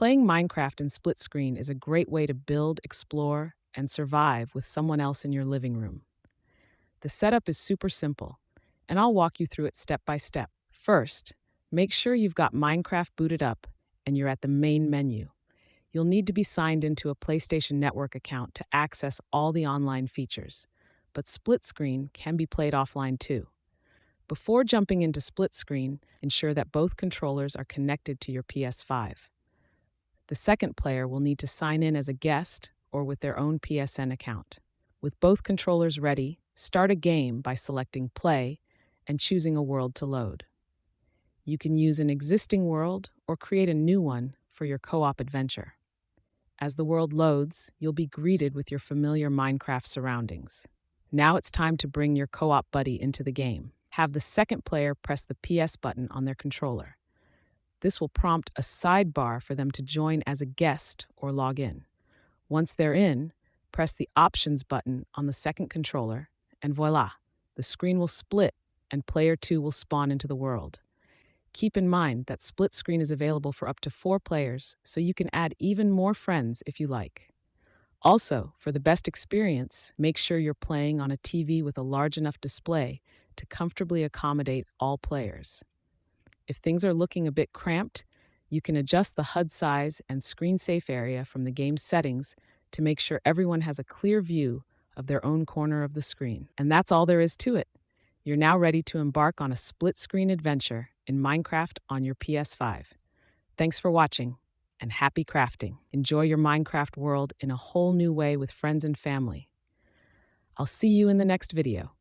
Playing Minecraft in split screen is a great way to build, explore, and survive with someone else in your living room. The setup is super simple, and I'll walk you through it step by step. First, make sure you've got Minecraft booted up and you're at the main menu. You'll need to be signed into a PlayStation Network account to access all the online features, but split screen can be played offline too. Before jumping into split screen, ensure that both controllers are connected to your PS5. The second player will need to sign in as a guest or with their own PSN account. With both controllers ready, start a game by selecting Play and choosing a world to load. You can use an existing world or create a new one for your co-op adventure. As the world loads, you'll be greeted with your familiar Minecraft surroundings. Now it's time to bring your co-op buddy into the game. Have the second player press the PS button on their controller. This will prompt a sidebar for them to join as a guest or log in. Once they're in, press the Options button on the second controller, and voila, the screen will split and player 2 will spawn into the world. Keep in mind that split screen is available for up to 4 players, so you can add even more friends if you like. Also, for the best experience, make sure you're playing on a TV with a large enough display to comfortably accommodate all players. If things are looking a bit cramped, you can adjust the HUD size and screen safe area from the game's settings to make sure everyone has a clear view of their own corner of the screen. And that's all there is to it. You're now ready to embark on a split-screen adventure in Minecraft on your PS5. Thanks for watching, and happy crafting. Enjoy your Minecraft world in a whole new way with friends and family. I'll see you in the next video.